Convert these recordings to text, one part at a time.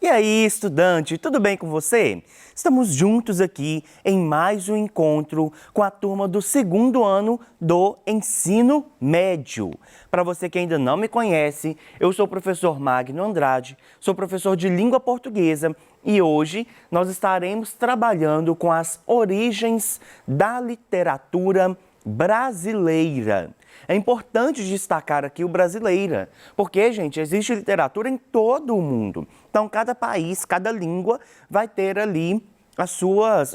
E aí, estudante, tudo bem com você? Estamos juntos aqui em mais um encontro com a turma do segundo ano do ensino médio. Para você que ainda não me conhece, eu sou o professor Magno Andrade, sou professor de língua portuguesa e hoje nós estaremos trabalhando com as origens da literatura brasileira. É importante destacar aqui o brasileira, porque, gente, existe literatura em todo o mundo. Então, cada país, cada língua vai ter ali as suas,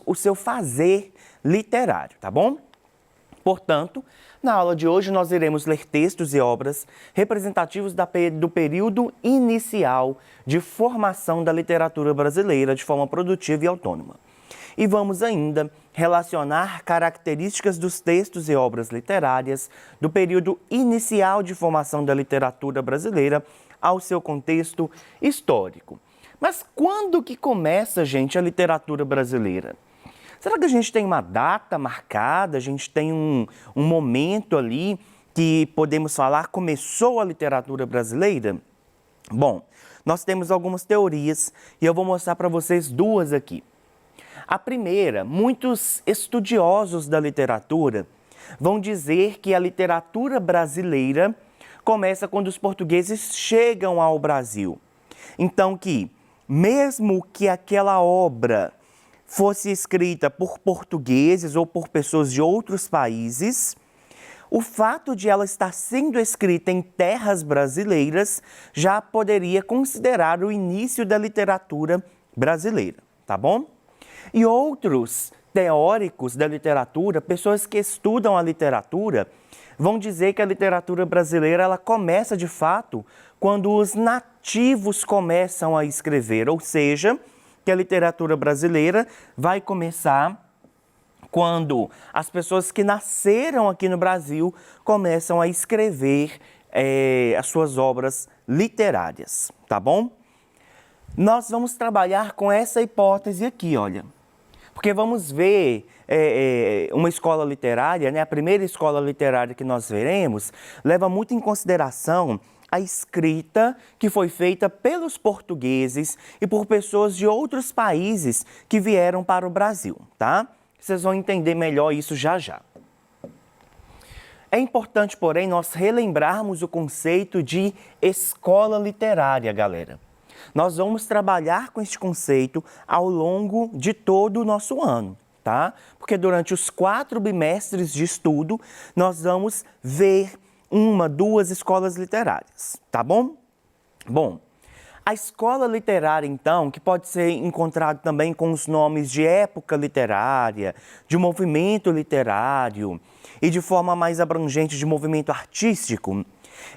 o seu fazer literário, tá bom? Portanto, na aula de hoje nós iremos ler textos e obras representativos do período inicial de formação da literatura brasileira de forma produtiva e autônoma. E vamos ainda relacionar características dos textos e obras literárias do período inicial de formação da literatura brasileira ao seu contexto histórico. Mas quando que começa, gente, a literatura brasileira? Será que a gente tem uma data marcada, a gente tem um momento ali que podemos falar começou a literatura brasileira? Bom, nós temos algumas teorias e eu vou mostrar para vocês duas aqui. A primeira, muitos estudiosos da literatura vão dizer que a literatura brasileira começa quando os portugueses chegam ao Brasil. Então que, mesmo que aquela obra fosse escrita por portugueses ou por pessoas de outros países, o fato de ela estar sendo escrita em terras brasileiras já poderia considerar o início da literatura brasileira, tá bom? E outros teóricos da literatura, pessoas que estudam a literatura, vão dizer que a literatura brasileira ela começa de fato quando os nativos começam a escrever, ou seja, que a literatura brasileira vai começar quando as pessoas que nasceram aqui no Brasil começam a escrever as suas obras literárias, tá bom? Nós vamos trabalhar com essa hipótese aqui, olha. Porque vamos ver uma escola literária, né? A primeira escola literária que nós veremos, leva muito em consideração a escrita que foi feita pelos portugueses e por pessoas de outros países que vieram para o Brasil, tá? Vocês vão entender melhor isso já já. É importante, porém, nós relembrarmos o conceito de escola literária, galera. Nós vamos trabalhar com este conceito ao longo de todo o nosso ano, tá? Porque durante os 4 bimestres de estudo, nós vamos ver 1, 2 escolas literárias, tá bom? Bom, a escola literária, então, que pode ser encontrada também com os nomes de época literária, de movimento literário e de forma mais abrangente de movimento artístico,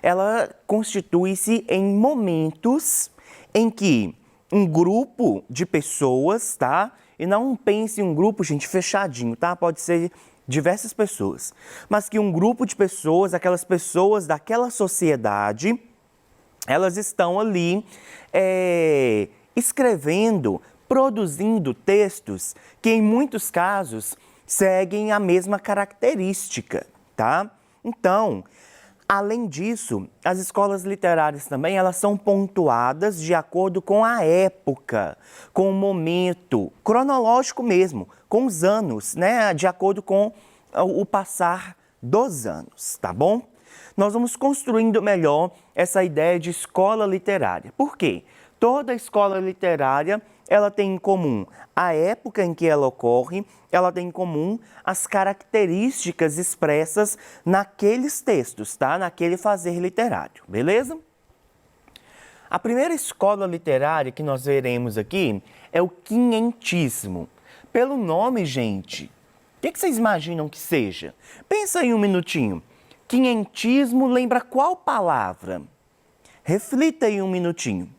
ela constitui-se em momentos em que um grupo de pessoas, tá? E não pense em um grupo, gente, fechadinho, tá? Pode ser diversas pessoas. Mas que um grupo de pessoas, aquelas pessoas daquela sociedade, elas estão ali escrevendo, produzindo textos que em muitos casos seguem a mesma característica, tá? Então, além disso, as escolas literárias também, elas são pontuadas de acordo com a época, com o momento, cronológico mesmo, com os anos, né? De acordo com o passar dos anos, tá bom? Nós vamos construindo melhor essa ideia de escola literária. Por quê? Toda escola literária, ela tem em comum a época em que ela ocorre, ela tem em comum as características expressas naqueles textos, tá? Naquele fazer literário, beleza? A primeira escola literária que nós veremos aqui é o quinhentismo. Pelo nome, gente, o que vocês imaginam que seja? Pensa aí um minutinho. Quinhentismo lembra qual palavra? Reflita aí um minutinho.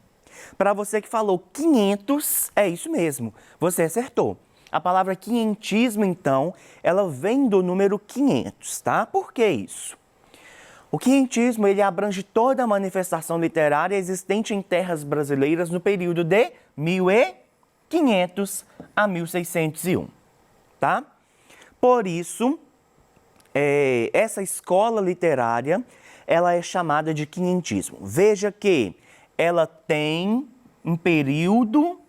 Para você que falou 500, é isso mesmo, você acertou. A palavra quinhentismo, então, ela vem do número 500, tá? Por que isso? O quinhentismo, ele abrange toda a manifestação literária existente em terras brasileiras no período de 1500 a 1601, tá? Por isso, essa escola literária, ela é chamada de quinhentismo. Veja que ela tem um período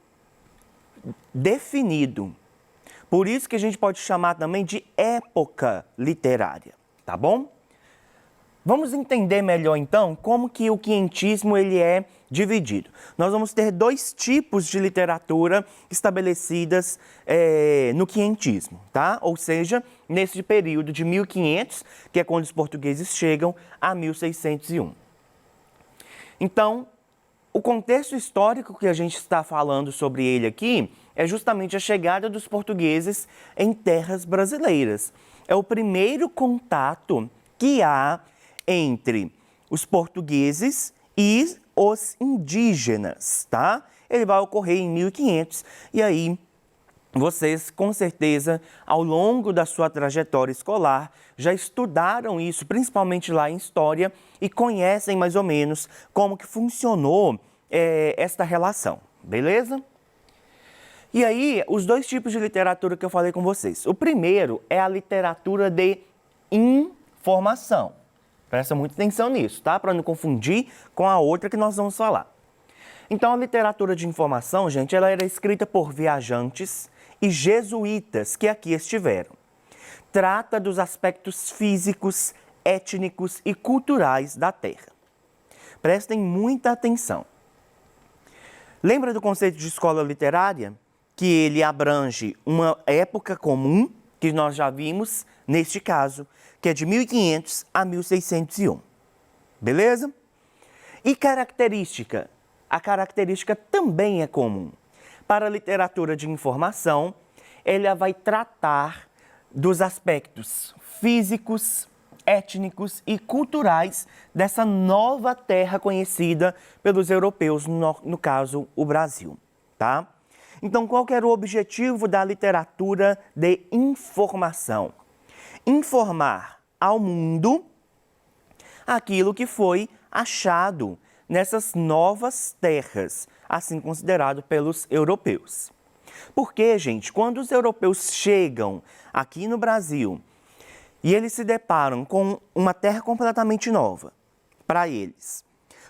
definido. Por isso que a gente pode chamar também de época literária, tá bom? Vamos entender melhor então como que o quinhentismo ele é dividido. Nós vamos ter dois tipos de literatura estabelecidas no quinhentismo, tá? Ou seja, nesse período de 1500, que é quando os portugueses chegam, a 1601. Então, o contexto histórico que a gente está falando sobre ele aqui é justamente a chegada dos portugueses em terras brasileiras. É o primeiro contato que há entre os portugueses e os indígenas, tá? Ele vai ocorrer em 1500 e aí vocês, com certeza, ao longo da sua trajetória escolar, já estudaram isso, principalmente lá em História, e conhecem mais ou menos como que funcionou esta relação, beleza? E aí, os dois tipos de literatura que eu falei com vocês. O primeiro é a literatura de informação. Presta muita atenção nisso, tá? Para não confundir com a outra que nós vamos falar. Então, a literatura de informação, gente, ela era escrita por viajantes e jesuítas que aqui estiveram. Trata dos aspectos físicos, étnicos e culturais da Terra. Prestem muita atenção. Lembra do conceito de escola literária? Que ele abrange uma época comum, que nós já vimos neste caso, que é de 1500 a 1601. Beleza? E característica? A característica também é comum. Para a literatura de informação, ela vai tratar dos aspectos físicos, étnicos e culturais dessa nova terra conhecida pelos europeus, no caso, o Brasil, tá? Então, qual que era o objetivo da literatura de informação? Informar ao mundo aquilo que foi achado nessas novas terras, assim considerado pelos europeus. Porque, gente, quando os europeus chegam aqui no Brasil e eles se deparam com uma terra completamente nova para eles,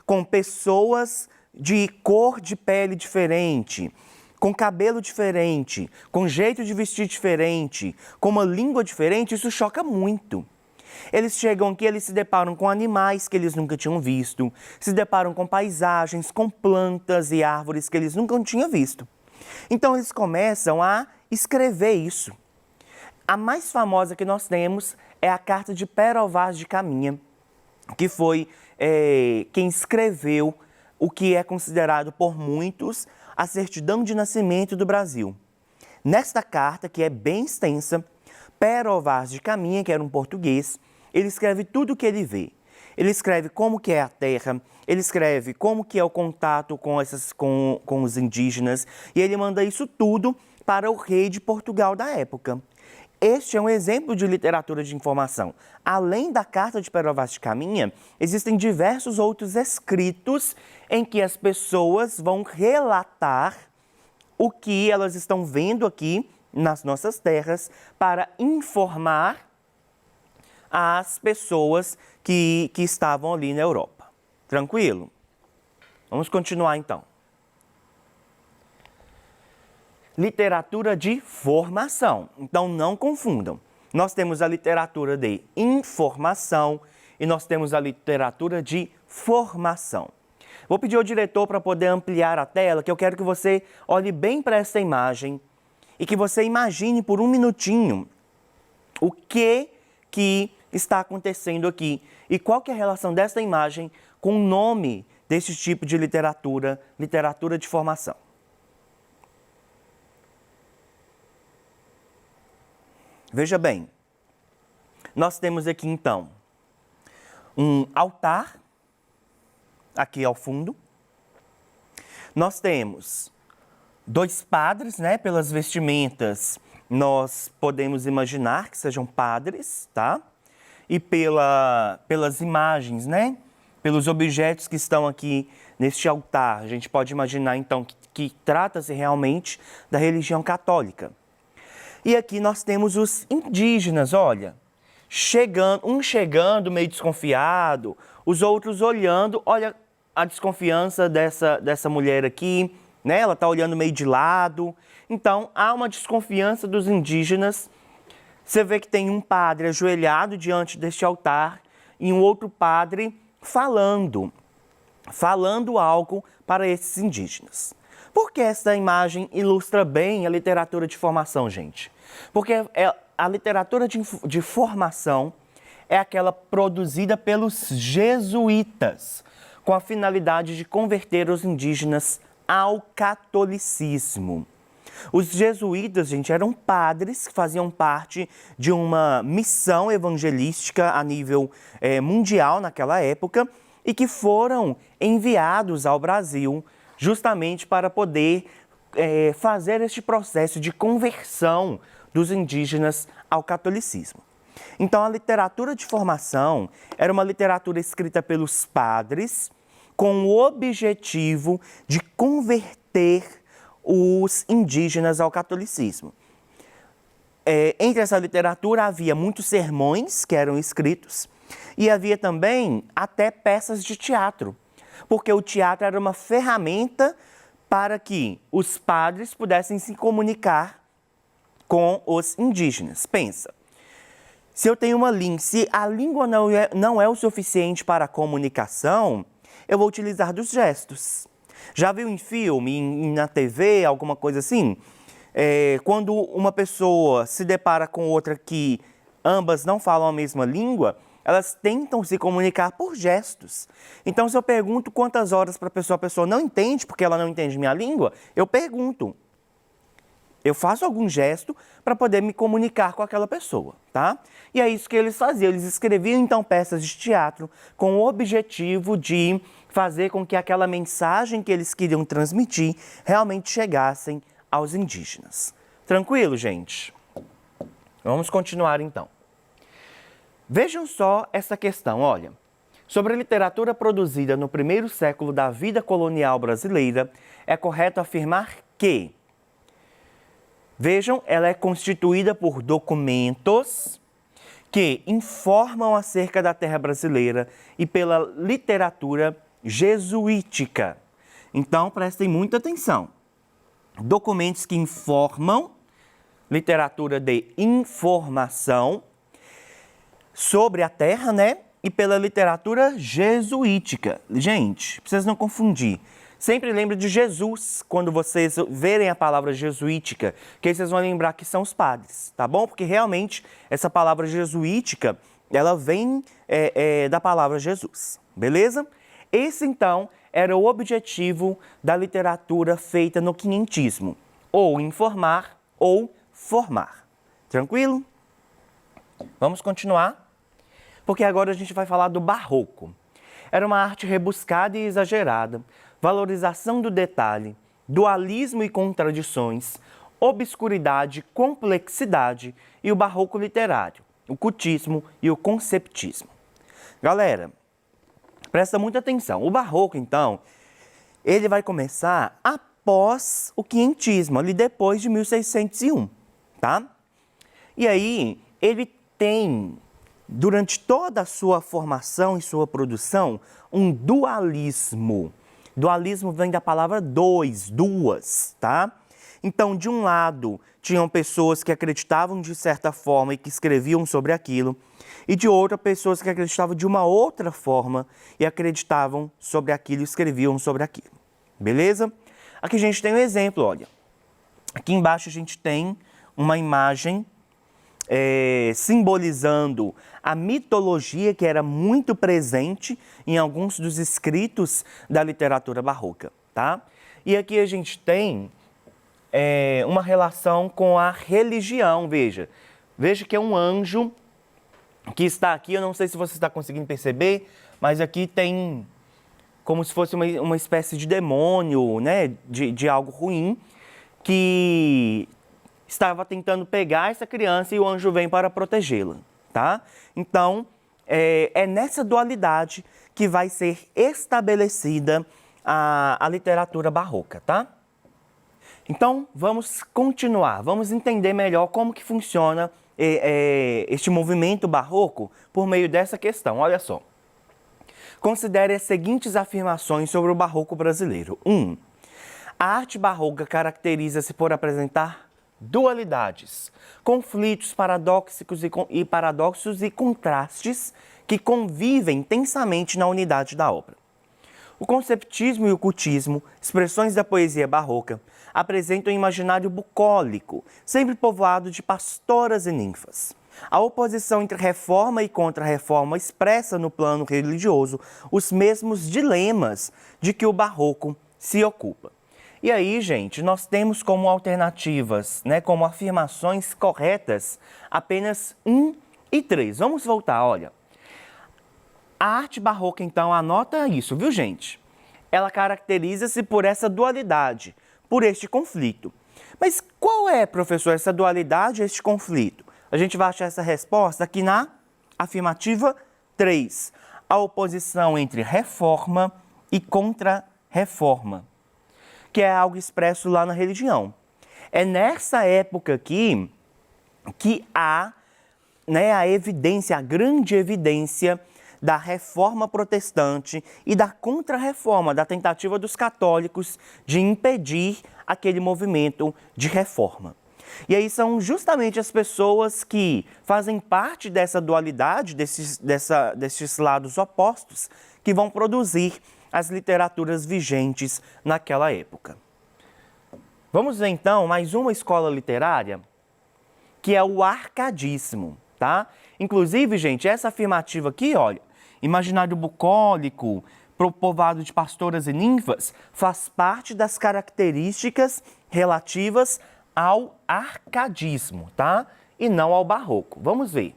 com pessoas de cor de pele diferente, com cabelo diferente, com jeito de vestir diferente, com uma língua diferente, isso choca muito. Eles chegam aqui, eles se deparam com animais que eles nunca tinham visto, se deparam com paisagens, com plantas e árvores que eles nunca tinham visto. Então eles começam a escrever isso. A mais famosa que nós temos é a carta de Pero Vaz de Caminha, que foi quem escreveu o que é considerado por muitos a certidão de nascimento do Brasil. Nesta carta, que é bem extensa, Pero Vaz de Caminha, que era um português, ele escreve tudo o que ele vê. Ele escreve como que é a terra, ele escreve como que é o contato com os indígenas, e ele manda isso tudo para o rei de Portugal da época. Este é um exemplo de literatura de informação. Além da carta de Pero Vaz de Caminha, existem diversos outros escritos em que as pessoas vão relatar o que elas estão vendo aqui nas nossas terras para informar as pessoas que estavam ali na Europa. Tranquilo? Vamos continuar então. Literatura de formação. Então, não confundam. Nós temos a literatura de informação e nós temos a literatura de formação. Vou pedir ao diretor para poder ampliar a tela, que eu quero que você olhe bem para essa imagem e que você imagine por um minutinho o que está acontecendo aqui e qual que é a relação dessa imagem com o nome desse tipo de literatura, literatura de formação. Veja bem, nós temos aqui então um altar, aqui ao fundo. Nós temos dois padres, né? Pelas vestimentas, nós podemos imaginar que sejam padres, tá? E pelas imagens, né? Pelos objetos que estão aqui neste altar, a gente pode imaginar então que trata-se realmente da religião católica. E aqui nós temos os indígenas, olha, um chegando meio desconfiado, os outros olhando, olha a desconfiança dessa mulher aqui, né? Ela está olhando meio de lado. Então, há uma desconfiança dos indígenas. Você vê que tem um padre ajoelhado diante deste altar e um outro padre falando algo para esses indígenas. Por que essa imagem ilustra bem a literatura de formação, gente? Porque a literatura de formação é aquela produzida pelos jesuítas, com a finalidade de converter os indígenas ao catolicismo. Os jesuítas, gente, eram padres que faziam parte de uma missão evangelística a nível mundial naquela época e que foram enviados ao Brasil justamente para poder fazer este processo de conversão dos indígenas ao catolicismo. Então, a literatura de formação era uma literatura escrita pelos padres com o objetivo de converter os indígenas ao catolicismo. Entre essa literatura havia muitos sermões que eram escritos e havia também até peças de teatro, porque o teatro era uma ferramenta para que os padres pudessem se comunicar com os indígenas. Pensa, se eu tenho uma língua, se a língua não é o suficiente para a comunicação, eu vou utilizar dos gestos. Já viu em filme, na TV, alguma coisa assim? Quando uma pessoa se depara com outra que ambas não falam a mesma língua, elas tentam se comunicar por gestos. Então, se eu pergunto quantas horas para a pessoa não entende, porque ela não entende minha língua, eu pergunto. Eu faço algum gesto para poder me comunicar com aquela pessoa, tá? E é isso que eles faziam. Eles escreviam, então, peças de teatro com o objetivo de fazer com que aquela mensagem que eles queriam transmitir realmente chegassem aos indígenas. Tranquilo, gente? Vamos continuar, então. Vejam só essa questão, olha. Sobre a literatura produzida no primeiro século da vida colonial brasileira, é correto afirmar que, vejam, ela é constituída por documentos que informam acerca da terra brasileira e pela literatura jesuítica. Então, prestem muita atenção. Documentos que informam, literatura de informação sobre a terra, né? E pela literatura jesuítica. Gente, vocês não confundir. Sempre lembre de Jesus quando vocês verem a palavra jesuítica, que aí vocês vão lembrar que são os padres, tá bom? Porque realmente essa palavra jesuítica, ela vem da palavra Jesus, beleza? Esse, então, era o objetivo da literatura feita no quinhentismo, ou informar ou formar. Tranquilo? Vamos continuar? Porque agora a gente vai falar do barroco. Era uma arte rebuscada e exagerada, valorização do detalhe, dualismo e contradições, obscuridade, complexidade e o barroco literário, o cultismo e o conceptismo. Galera, presta muita atenção. O barroco, então, ele vai começar após o quinhentismo, ali depois de 1601, tá? E aí, ele tem, durante toda a sua formação e sua produção, um dualismo. Dualismo vem da palavra duas, tá? Então, de um lado, tinham pessoas que acreditavam de certa forma e que escreviam sobre aquilo, e de outra, pessoas que acreditavam de uma outra forma e acreditavam sobre aquilo e escreviam sobre aquilo. Beleza? Aqui a gente tem um exemplo, olha. Aqui embaixo a gente tem uma imagem simbolizando a mitologia que era muito presente em alguns dos escritos da literatura barroca, tá? E aqui a gente tem uma relação com a religião, veja. Veja que é um anjo que está aqui, eu não sei se você está conseguindo perceber, mas aqui tem como se fosse uma espécie de demônio, né, de algo ruim, que estava tentando pegar essa criança e o anjo vem para protegê-la, tá? Então, é nessa dualidade que vai ser estabelecida a literatura barroca, tá? Então, vamos continuar, vamos entender melhor como que funciona este movimento barroco por meio dessa questão. Olha só. Considere as seguintes afirmações sobre o barroco brasileiro. 1. A arte barroca caracteriza-se por apresentar dualidades, conflitos paradoxos e contrastes que convivem intensamente na unidade da obra. O conceptismo e o cultismo, expressões da poesia barroca, apresentam um imaginário bucólico, sempre povoado de pastoras e ninfas. A oposição entre reforma e contra-reforma expressa no plano religioso os mesmos dilemas de que o barroco se ocupa. E aí, gente, nós temos como alternativas, como afirmações corretas, apenas 1 e 3. Vamos voltar, olha. A arte barroca, então, anota isso, viu, gente? Ela caracteriza-se por essa dualidade, por este conflito. Mas qual é, professor, essa dualidade, este conflito? A gente vai achar essa resposta aqui na afirmativa 3. A oposição entre reforma e contra-reforma, que é algo expresso lá na religião. É nessa época aqui que há a evidência, a grande evidência da reforma protestante e da contra-reforma, da tentativa dos católicos de impedir aquele movimento de reforma. E aí são justamente as pessoas que fazem parte dessa dualidade, desses lados opostos, que vão produzir as literaturas vigentes naquela época. Vamos ver então mais uma escola literária, que é o arcadismo, tá? Inclusive, gente, essa afirmativa aqui, olha, imaginário bucólico, povoado de pastoras e ninfas, faz parte das características relativas ao arcadismo, tá? E não ao barroco. Vamos ver.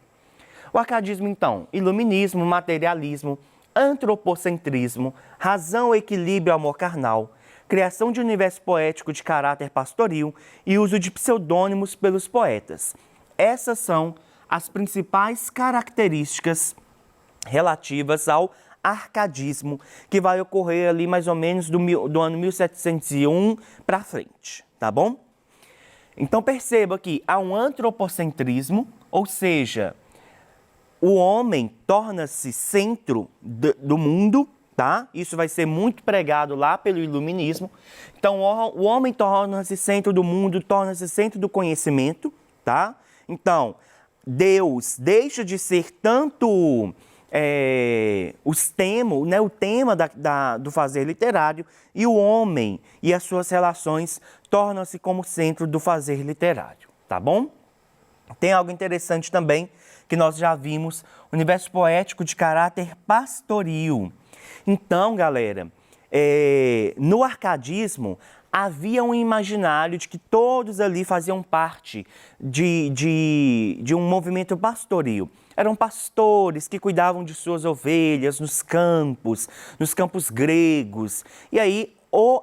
O arcadismo, então, iluminismo, materialismo, antropocentrismo, razão, equilíbrio, amor carnal, criação de universo poético de caráter pastoril e uso de pseudônimos pelos poetas. Essas são as principais características relativas ao arcadismo, que vai ocorrer ali mais ou menos do ano 1701 para frente, tá bom? Então perceba que há um antropocentrismo, ou seja, o homem torna-se centro do mundo, tá? Isso vai ser muito pregado lá pelo iluminismo. Então o homem torna-se centro do mundo, torna-se centro do conhecimento, tá? Então Deus deixa de ser tanto o tema do fazer literário, e o homem e as suas relações tornam-se como centro do fazer literário, tá bom? Tem algo interessante também, que nós já vimos, universo poético de caráter pastoril. Então, galera, no arcadismo, havia um imaginário de que todos ali faziam parte de um movimento pastoril. Eram pastores que cuidavam de suas ovelhas nos campos gregos. E aí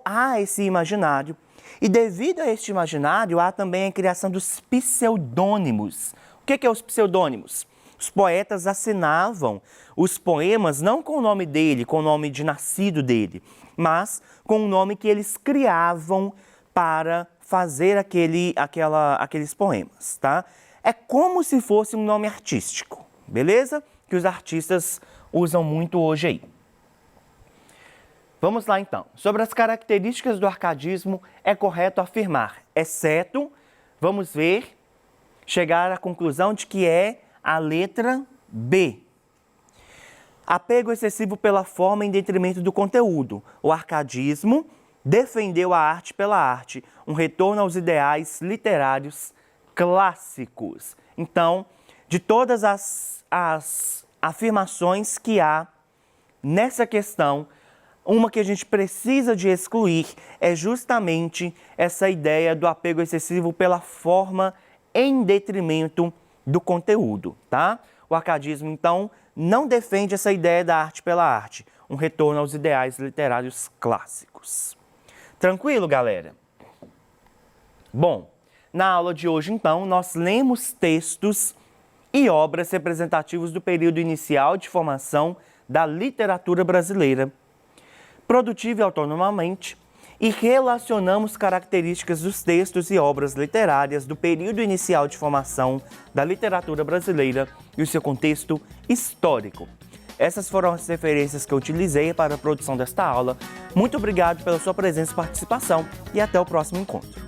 há esse imaginário. E devido a este imaginário, há também a criação dos pseudônimos. O que é os pseudônimos? Os poetas assinavam os poemas não com o nome dele, com o nome de nascido dele, mas com o nome que eles criavam para fazer aqueles poemas, tá? É como se fosse um nome artístico, beleza? Que os artistas usam muito hoje aí. Vamos lá então. Sobre as características do arcadismo, é correto afirmar, exceto, vamos ver, chegar à conclusão de que é a letra B. Apego excessivo pela forma em detrimento do conteúdo. O arcadismo defendeu a arte pela arte, um retorno aos ideais literários clássicos. Então, de todas as afirmações que há nessa questão, uma que a gente precisa de excluir é justamente essa ideia do apego excessivo pela forma em detrimento do conteúdo, tá? O arcadismo, então, não defende essa ideia da arte pela arte, um retorno aos ideais literários clássicos. Tranquilo, galera? Bom, na aula de hoje, então, nós lemos textos e obras representativos do período inicial de formação da literatura brasileira, produtiva e autonomamente, e relacionamos características dos textos e obras literárias do período inicial de formação da literatura brasileira e o seu contexto histórico. Essas foram as referências que eu utilizei para a produção desta aula. Muito obrigado pela sua presença e participação e até o próximo encontro.